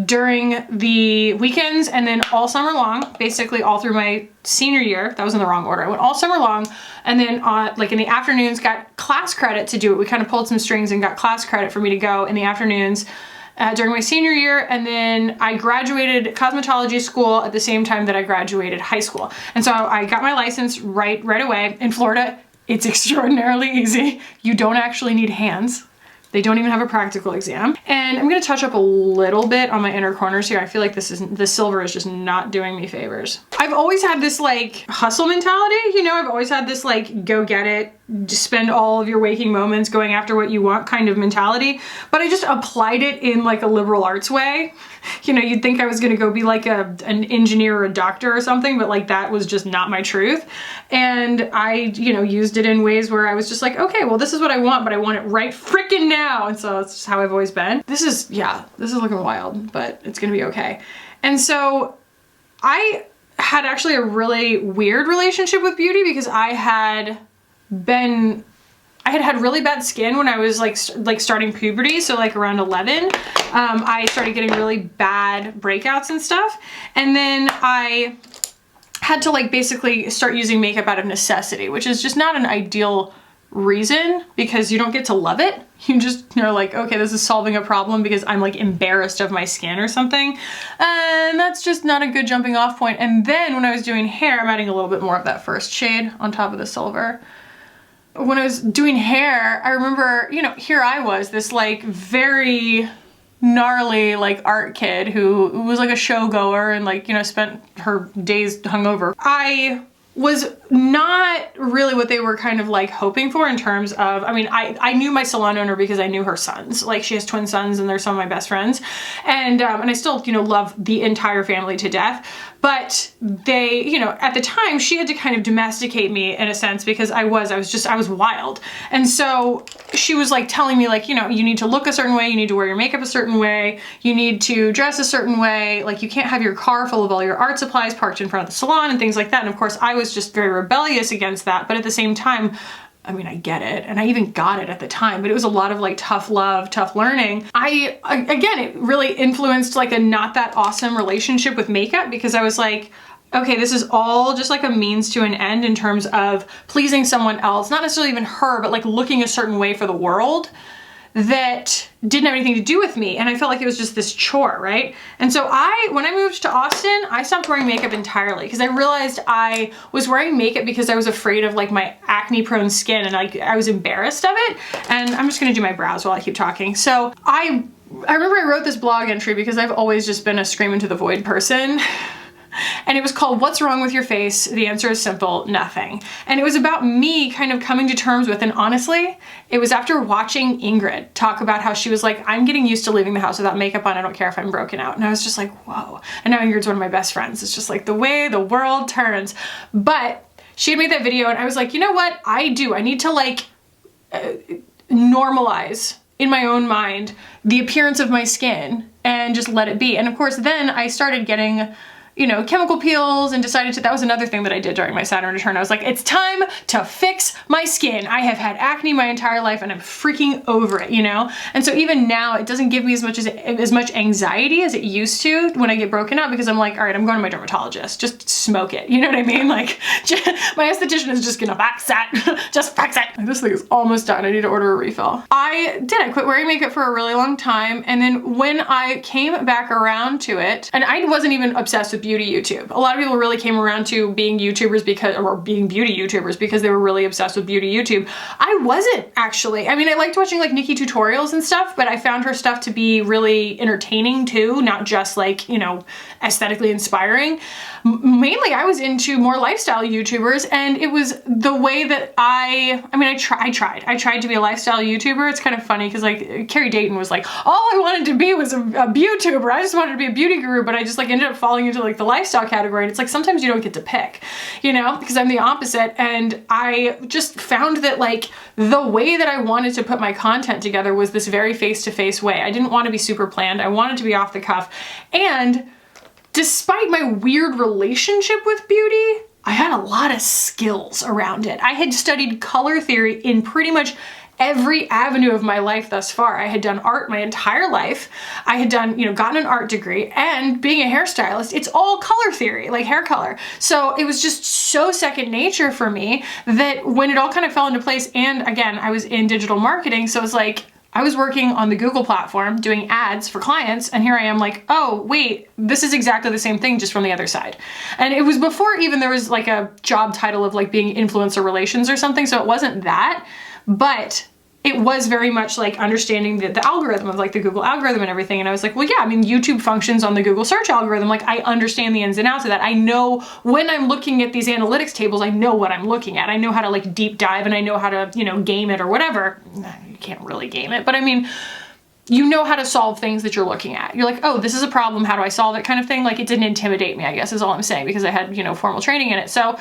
during the weekends, and then all summer long, basically all through my senior year. That was in the wrong order. I went all summer long, and then like in the afternoons got class credit to do it. We kind of pulled some strings and got class credit for me to go in the afternoons during my senior year. And then I graduated cosmetology school at the same time that I graduated high school. And so I got my license right away. In Florida, it's extraordinarily easy. You don't actually need hands. They don't even have a practical exam. And I'm gonna touch up a little bit on my inner corners here. I feel like the silver is just not doing me favors. I've always had this like hustle mentality, you know, I've always had this like go get it, just spend all of your waking moments going after what you want kind of mentality, but I just applied it in like a liberal arts way. You know, you'd think I was gonna go be like an engineer or a doctor or something, but like that was just not my truth. And I, you know, used it in ways where I was just like, okay, well, this is what I want, but I want it right freaking now. And so that's just how I've always been. This is looking wild, but it's gonna be okay. And so I had actually a really weird relationship with beauty because I had really bad skin when I was like starting puberty. So like around 11, I started getting really bad breakouts and stuff. And then I had to like basically start using makeup out of necessity, which is just not an ideal reason because you don't get to love it. You're like, okay, this is solving a problem because I'm like embarrassed of my skin or something. And that's just not a good jumping off point. And then when I was doing hair, I'm adding a little bit more of that first shade on top of the silver. When I was doing hair, I remember, you know, here I was, this like very gnarly like art kid who was like a show goer and like, you know, spent her days hungover. I was not really what they were kind of like hoping for in terms of, I mean, I knew my salon owner because I knew her sons. Like, she has twin sons and they're some of my best friends. And I still, you know, love the entire family to death. But they, you know, at the time she had to kind of domesticate me in a sense because I was wild. And so she was like telling me like, you know, you need to look a certain way, you need to wear your makeup a certain way, you need to dress a certain way, like you can't have your car full of all your art supplies parked in front of the salon and things like that. And of course I was just very rebellious against that. But at the same time, I mean, I get it. And I even got it at the time, but it was a lot of like tough love, tough learning. Again, it really influenced like a not that awesome relationship with makeup because I was like, okay, this is all just like a means to an end in terms of pleasing someone else, not necessarily even her, but like looking a certain way for the world that didn't have anything to do with me. And I felt like it was just this chore, right? And so when I moved to Austin, I stopped wearing makeup entirely because I realized I was wearing makeup because I was afraid of like my acne prone skin and like I was embarrassed of it. And I'm just gonna do my brows while I keep talking. So I remember I wrote this blog entry because I've always just been a scream into the void person. And it was called What's Wrong with Your Face? The answer is simple, nothing. And it was about me kind of coming to terms with, and honestly, it was after watching Ingrid talk about how she was like, I'm getting used to leaving the house without makeup on, I don't care if I'm broken out. And I was just like, whoa. And now Ingrid's one of my best friends. It's just like the way the world turns. But she had made that video and I was like, you know what? I need to like normalize in my own mind the appearance of my skin and just let it be. And of course, then I started getting, you know, chemical peels and decided that was another thing that I did during my Saturn return. I was like, it's time to fix my skin. I have had acne my entire life and I'm freaking over it, you know? And so even now it doesn't give me as much anxiety as it used to when I get broken out because I'm like, all right, I'm going to my dermatologist, just smoke it. You know what I mean? Like my esthetician is just gonna fix that, just fix it. Like, this thing is almost done. I need to order a refill. I quit wearing makeup for a really long time. And then when I came back around to it, and I wasn't even obsessed with beauty YouTube. A lot of people really came around to being YouTubers or being beauty YouTubers because they were really obsessed with beauty YouTube. I wasn't actually. I mean, I liked watching like Nikki tutorials and stuff, but I found her stuff to be really entertaining too, not just like, you know, aesthetically inspiring. Mainly I was into more lifestyle YouTubers and it was the way that I tried to be a lifestyle YouTuber. It's kind of funny because like Carrie Dayton was like, all I wanted to be was a YouTuber. I just wanted to be a beauty guru, but I just like ended up falling into like the lifestyle category. And it's like, sometimes you don't get to pick, you know, because I'm the opposite. And I just found that like the way that I wanted to put my content together was this very face-to-face way. I didn't want to be super planned. I wanted to be off the cuff. And despite my weird relationship with beauty, I had a lot of skills around it. I had studied color theory in pretty much every avenue of my life thus far. I had done art my entire life. I had done, you know, gotten an art degree, and being a hairstylist, it's all color theory, like hair color. So it was just so second nature for me that when it all kind of fell into place, and again, I was in digital marketing, so it was like, I was working on the Google platform doing ads for clients, and here I am like, oh wait, this is exactly the same thing just from the other side. And it was before even there was like a job title of like being influencer relations or something, so it wasn't that, but it was very much like understanding the algorithm of like the Google algorithm and everything. And I was like, well, yeah, I mean, YouTube functions on the Google search algorithm. Like, I understand the ins and outs of that. I know when I'm looking at these analytics tables, I know what I'm looking at. I know how to like deep dive and I know how to, you know, game it or whatever. You can't really game it, but I mean, you know how to solve things that you're looking at. You're like, oh, this is a problem. How do I solve it kind of thing? Like, it didn't intimidate me, I guess is all I'm saying, because I had, you know, formal training in it. So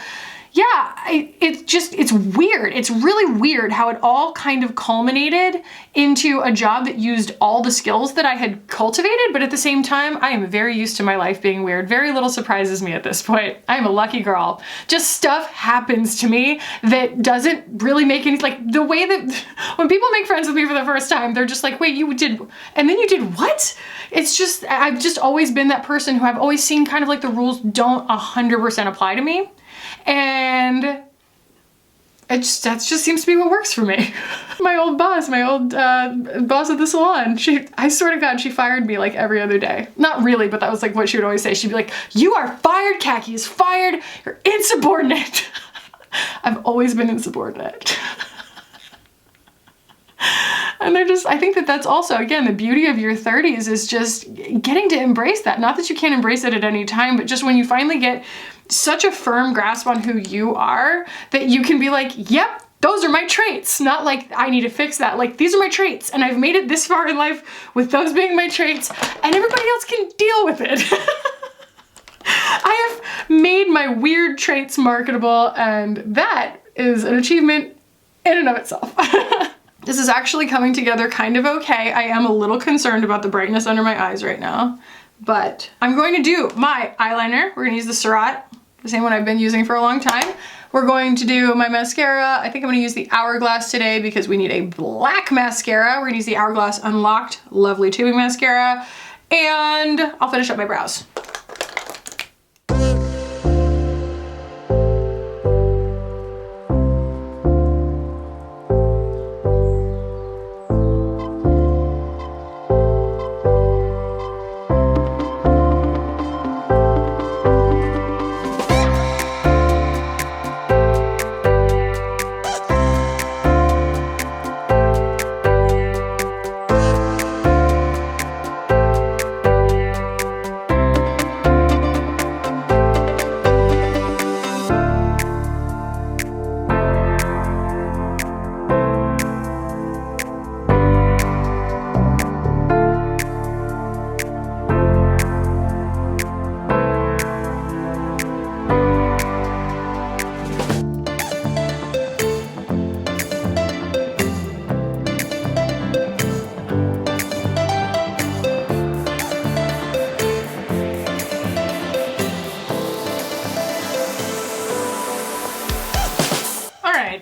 yeah, it's weird. It's really weird how it all kind of culminated into a job that used all the skills that I had cultivated, but at the same time, I am very used to my life being weird. Very little surprises me at this point. I am a lucky girl. Just stuff happens to me that doesn't really make any, like the way that when people make friends with me for the first time, they're just like, wait, you did, and then you did what? It's just, I've just always been that person who I've always seen kind of like the rules don't 100% apply to me. And that just seems to be what works for me. My old boss of the salon, I swear to God, she fired me like every other day. Not really, but that was like what she would always say. She'd be like, you are fired, Khaki is fired, you're insubordinate. I've always been insubordinate. And I think that's also, again, the beauty of your 30s is just getting to embrace that. Not that you can't embrace it at any time, but just when you finally get such a firm grasp on who you are that you can be like, yep, those are my traits. Not like I need to fix that. Like, these are my traits and I've made it this far in life with those being my traits and everybody else can deal with it. I have made my weird traits marketable, and that is an achievement in and of itself. This is actually coming together kind of okay. I am a little concerned about the brightness under my eyes right now, but I'm going to do my eyeliner. We're gonna use the Surratt, the same one I've been using for a long time. We're going to do my mascara. I think I'm gonna use the Hourglass today because we need a black mascara. We're gonna use the Hourglass Unlocked Lovely Tubing Mascara, and I'll finish up my brows.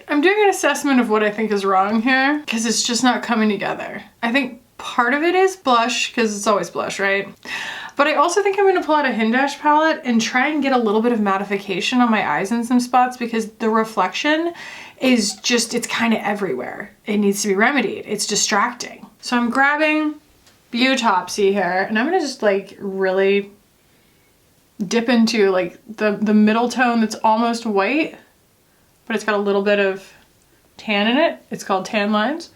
I'm doing an assessment of what I think is wrong here because it's just not coming together. I think part of it is blush, because it's always blush, right? But I also think I'm going to pull out a Hindash palette and try and get a little bit of mattification on my eyes in some spots, because the reflection is just, it's kind of everywhere. It needs to be remedied. It's distracting. So I'm grabbing Beautopsy here, and I'm going to just like really dip into like the middle tone that's almost white, but it's got a little bit of tan in it. It's called Tan Lines.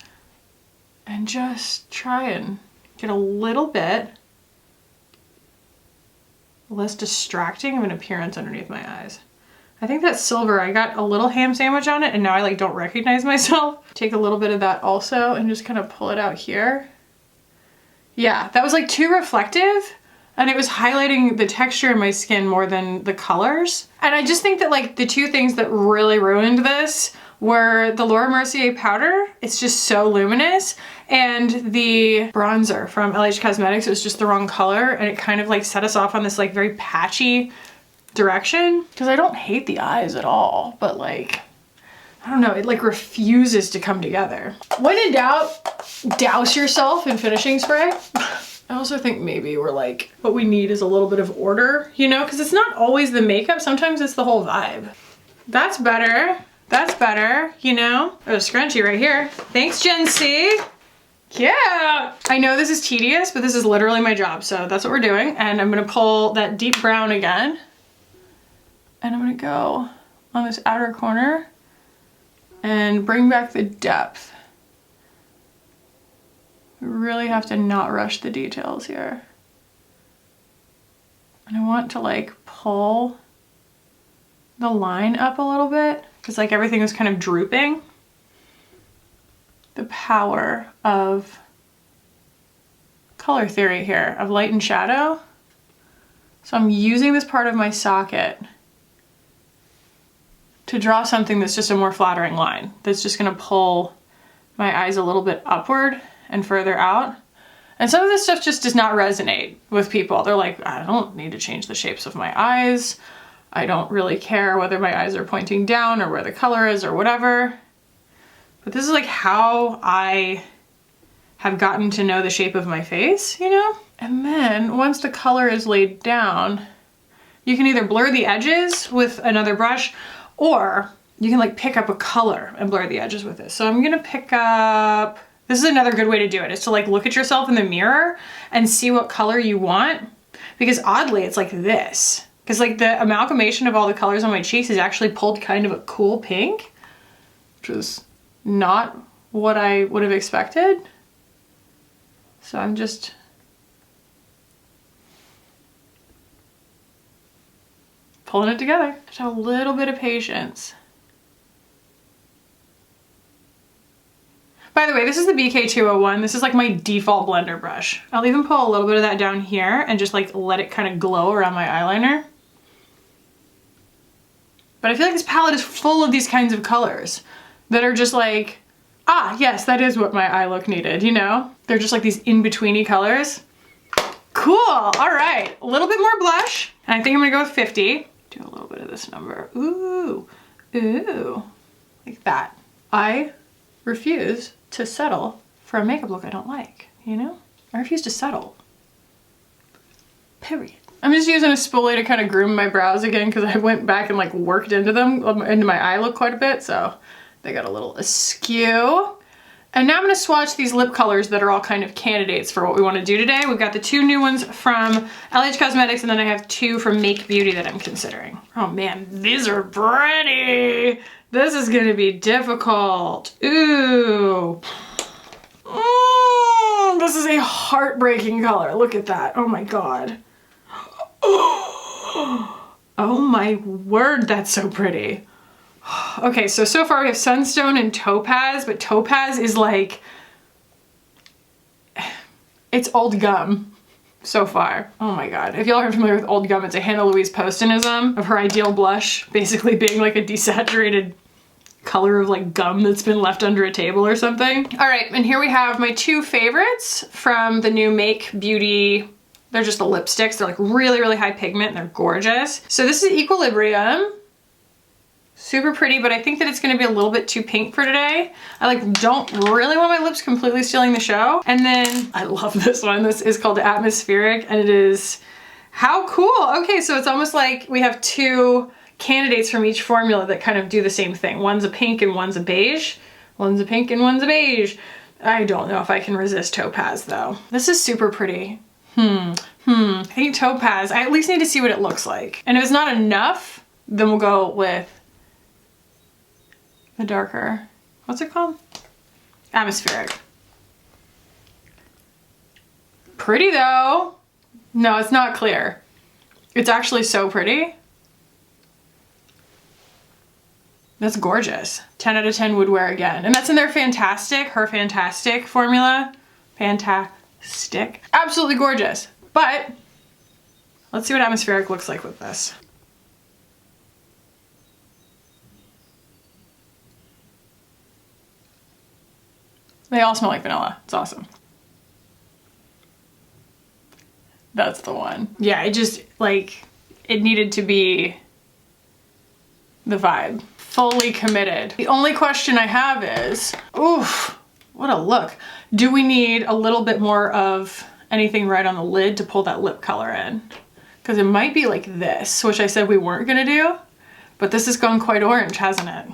And just try and get a little bit less distracting of an appearance underneath my eyes. I think that silver, I got a little ham sandwich on it and now I like don't recognize myself. Take a little bit of that also and just kind of pull it out here. Yeah, that was like too reflective. And it was highlighting the texture in my skin more than the colors. And I just think that like the two things that really ruined this were the Laura Mercier powder. It's just so luminous. And the bronzer from LH Cosmetics, it was just the wrong color. And it kind of like set us off on this like very patchy direction. Because I don't hate the eyes at all, but like, I don't know, it like refuses to come together. When in doubt, douse yourself in finishing spray. I also think maybe we're like, what we need is a little bit of order, you know, because it's not always the makeup. Sometimes it's the whole vibe. That's better. That's better, you know? There's a scrunchie right here. Thanks, Gen C. Yeah. I know this is tedious, but this is literally my job. So that's what we're doing. And I'm going to pull that deep brown again. And I'm going to go on this outer corner and bring back the depth. We really have to not rush the details here. And I want to like pull the line up a little bit because like everything was kind of drooping. The power of color theory here, of light and shadow. So I'm using this part of my socket to draw something that's just a more flattering line. That's just gonna pull my eyes a little bit upward and further out. And some of this stuff just does not resonate with people. They're like, I don't need to change the shapes of my eyes. I don't really care whether my eyes are pointing down or where the color is or whatever. But this is like how I have gotten to know the shape of my face, you know? And then once the color is laid down, you can either blur the edges with another brush, or you can like pick up a color and blur the edges with this. So I'm gonna pick up, this is another good way to do it, is to like look at yourself in the mirror and see what color you want. Because oddly, it's like this. Because like the amalgamation of all the colors on my cheeks is actually pulled kind of a cool pink, which is not what I would have expected. So I'm just pulling it together. Just have a little bit of patience. By the way, this is the BK201. This is like my default blender brush. I'll even pull a little bit of that down here and just like let it kind of glow around my eyeliner. But I feel like this palette is full of these kinds of colors that are just like, ah, yes, that is what my eye look needed, you know? They're just like these in-betweeny colors. Cool, all right. A little bit more blush, and I think I'm gonna go with 50. Do a little bit of this number. Ooh, ooh, like that. I refuse to settle for a makeup look I don't like, you know? I refuse to settle. Period. I'm just using a spoolie to kind of groom my brows again because I went back and like worked into them, into my eye look quite a bit, so they got a little askew. And now I'm gonna swatch these lip colors that are all kind of candidates for what we wanna do today. We've got the 2 new ones from LH Cosmetics, and then I have 2 from Make Beauty that I'm considering. Oh man, these are pretty. This is gonna be difficult. Ooh. This is a heartbreaking color. Look at that, oh my God. Oh my word, that's so pretty. Okay, so far we have Sunstone and Topaz, but Topaz is like, it's old gum so far. Oh my God. If y'all are familiar with old gum, it's a Hannah Louise Postinism of her ideal blush basically being like a desaturated color of like gum that's been left under a table or something. All right, and here we have my 2 favorites from the new Make Beauty. They're just the lipsticks. They're like really, really high pigment. They're gorgeous. So this is Equilibrium. Super pretty, but I think that it's gonna be a little bit too pink for today. I like don't really want my lips completely stealing the show. And then I love this one. This is called Atmospheric, and it is, how cool. Okay, so it's almost like we have 2 candidates from each formula that kind of do the same thing. One's a pink and one's a beige. One's a pink and one's a beige. I don't know if I can resist Topaz though. This is super pretty. I think Topaz, I at least need to see what it looks like. And if it's not enough, then we'll go with the darker, what's it called? Atmospheric. Pretty though. No, it's not clear. It's actually so pretty. That's gorgeous. 10 out of 10 would wear again. And that's in their Fantastic, her Fantastic formula. Fantastic. Absolutely gorgeous. But let's see what Atmospheric looks like with this. They all smell like vanilla. It's awesome. That's the one. Yeah, it just, like, it needed to be the vibe. Fully committed. The only question I have is, oof, what a look. Do we need a little bit more of anything right on the lid to pull that lip color in? Because it might be like this, which I said we weren't gonna do, but this has gone quite orange, hasn't it?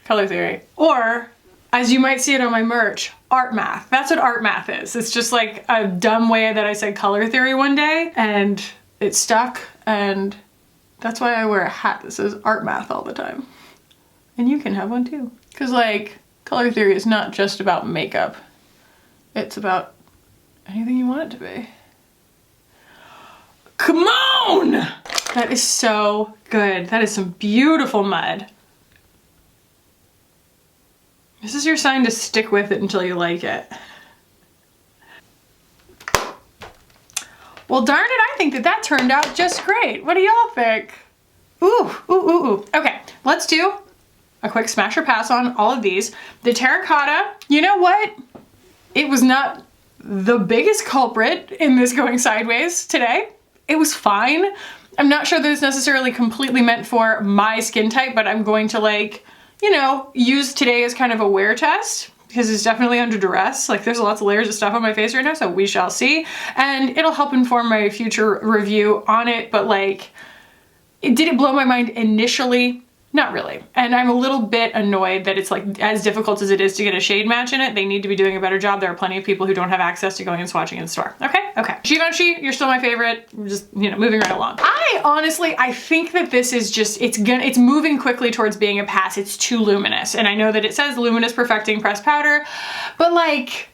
Color theory. Or, as you might see it on my merch, art math. That's what art math is. It's just like a dumb way that I said color theory one day and it stuck, and that's why I wear a hat that says art math all the time. And you can have one too. Cause like, color theory is not just about makeup. It's about anything you want it to be. Come on! That is so good. That is some beautiful mud. This is your sign to stick with it until you like it. Well, darn it, I think that that turned out just great. What do y'all think? Ooh, ooh, ooh, ooh. Okay, let's do a quick smash or pass on all of these. The terracotta, you know what? It was not the biggest culprit in this going sideways today. It was fine. I'm not sure that it's necessarily completely meant for my skin type, but I'm going to, like, you know, use today as kind of a wear test because it's definitely under duress. Like, there's lots of layers of stuff on my face right now, so we shall see. And it'll help inform my future review on it, but like, did it blow my mind initially? Not really. And I'm a little bit annoyed that it's like as difficult as it is to get a shade match in it, they need to be doing a better job. There are plenty of people who don't have access to going and swatching in the store. Okay, okay. Givenchy, you're still my favorite. We're just, you know, moving right along. I think that this is just, it's moving quickly towards being a pass. It's too luminous. And I know that it says luminous perfecting pressed powder, but like,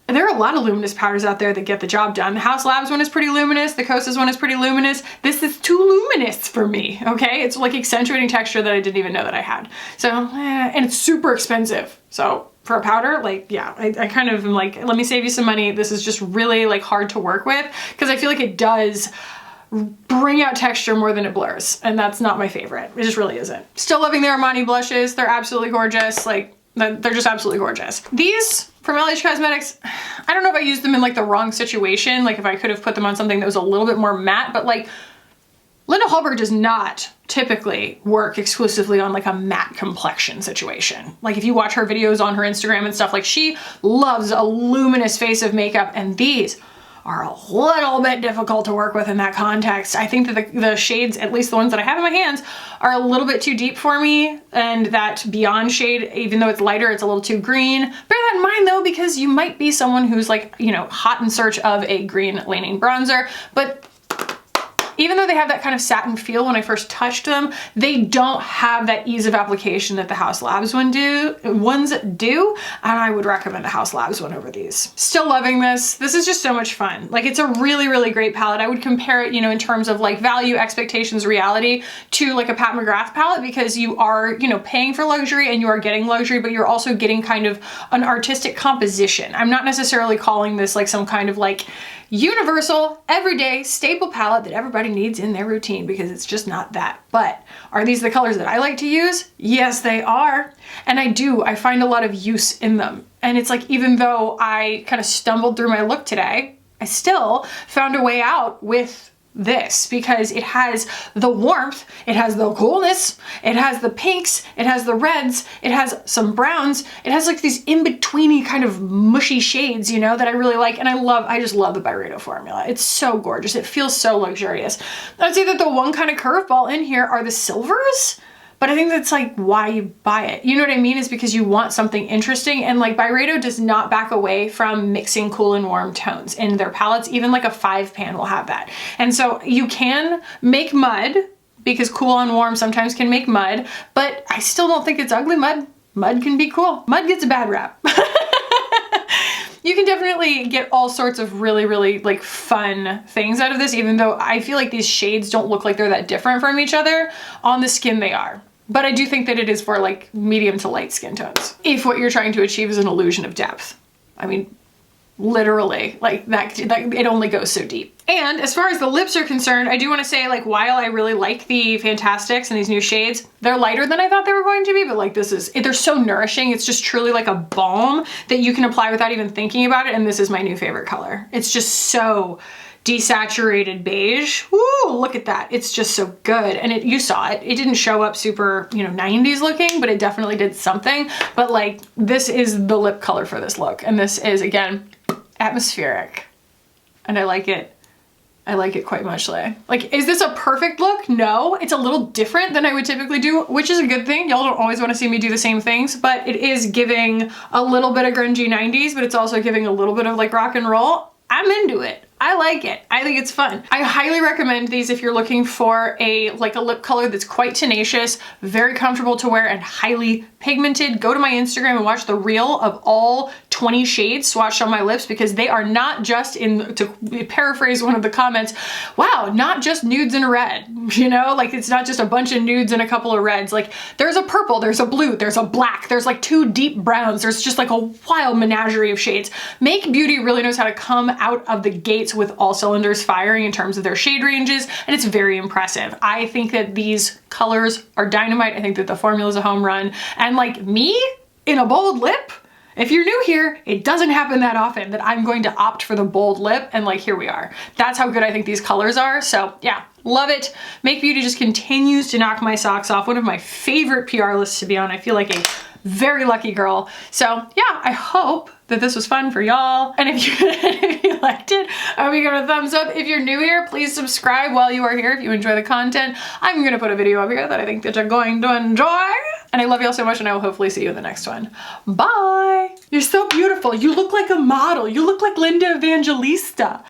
there are a lot of luminous powders out there that get the job done. The House Labs one is pretty luminous. The Kosas one is pretty luminous. This is too luminous for me, okay? It's like accentuating texture that I didn't even know that I had. So, and it's super expensive. So for a powder, like, yeah, I kind of am like, let me save you some money. This is just really like hard to work with because I feel like it does bring out texture more than it blurs. And that's not my favorite. It just really isn't. Still loving the Armani blushes. They're absolutely gorgeous. Like, they're just absolutely gorgeous. These from LH Cosmetics, I don't know if I used them in like the wrong situation, like if I could have put them on something that was a little bit more matte, but like Linda Hallberg does not typically work exclusively on like a matte complexion situation. Like if you watch her videos on her Instagram and stuff, like she loves a luminous face of makeup, and these are a little bit difficult to work with in that context. I think that the shades, at least the ones that I have in my hands, are a little bit too deep for me, and that Beyond shade, even though it's lighter, it's a little too green. Bear that in mind though, because you might be someone who's like, you know, hot in search of a green leaning bronzer, but even though they have that kind of satin feel when I first touched them, they don't have that ease of application that the House Labs ones do, and I would recommend the House Labs one over these. Still loving this. This is just so much fun. Like, it's a really, really great palette. I would compare it, you know, in terms of like value, expectations, reality to like a Pat McGrath palette, because you are, you know, paying for luxury and you are getting luxury, but you're also getting kind of an artistic composition. I'm not necessarily calling this like some kind of like universal, everyday, staple palette that everybody needs in their routine, because it's just not that. But are these the colors that I like to use? Yes, they are. And I find a lot of use in them. And it's like, even though I kind of stumbled through my look today, I still found a way out with this, because it has the warmth, it has the coolness, it has the pinks, it has the reds, it has some browns, it has like these in-betweeny kind of mushy shades, you know, that I really like. And I just love the BYREDO formula. It's so gorgeous. It feels so luxurious. I'd say that the one kind of curveball in here are the silvers, but I think that's like why you buy it. You know what I mean? Is because you want something interesting, and like BYREDO does not back away from mixing cool and warm tones in their palettes. Even like a 5-pan will have that. And so you can make mud, because cool and warm sometimes can make mud, but I still don't think it's ugly mud. Mud can be cool. Mud gets a bad rap. You can definitely get all sorts of really, really like fun things out of this, even though I feel like these shades don't look like they're that different from each other. On the skin they are. But I do think that it is for like medium to light skin tones, if what you're trying to achieve is an illusion of depth. I mean, literally, like that it only goes so deep. And as far as the lips are concerned, I do want to say, like, while I really like the Fantastics and these new shades, they're lighter than I thought they were going to be, but like they're so nourishing. It's just truly like a balm that you can apply without even thinking about it. And this is my new favorite color. It's just so desaturated beige. Woo, look at that. It's just so good. And you saw it. It didn't show up super, you know, 90s looking, but it definitely did something. But like, this is the lip color for this look. And this is, again, atmospheric. And I like it. I like it quite much. Like, is this a perfect look? No, it's a little different than I would typically do, which is a good thing. Y'all don't always want to see me do the same things, but it is giving a little bit of grungy 90s, but it's also giving a little bit of like rock and roll. I'm into it. I like it. I think it's fun. I highly recommend these if you're looking for a lip color that's quite tenacious, very comfortable to wear, and highly pigmented. Go to my Instagram and watch the reel of all 20 shades swatched on my lips, because they are not just to paraphrase one of the comments, wow, not just nudes and red, you know, like it's not just a bunch of nudes and a couple of reds. Like there's a purple, there's a blue, there's a black, there's like 2 deep browns. There's just like a wild menagerie of shades. Make Beauty really knows how to come out of the gates with all cylinders firing in terms of their shade ranges, and it's very impressive. I think that these colors are dynamite. I think that the formula is a home run, and like me in a bold lip, if you're new here, it doesn't happen that often that I'm going to opt for the bold lip, and like here we are. That's how good I think these colors are. So yeah, love it. Make Beauty just continues to knock my socks off. One of my favorite PR lists to be on. I feel like a Very lucky girl. So yeah, I hope that this was fun for y'all. And if you liked it, I hope you give it a thumbs up. If you're new here, please subscribe while you are here if you enjoy the content. I'm gonna put a video up here that I think that you're going to enjoy. And I love y'all so much, and I will hopefully see you in the next one. Bye. You're so beautiful. You look like a model. You look like Linda Evangelista.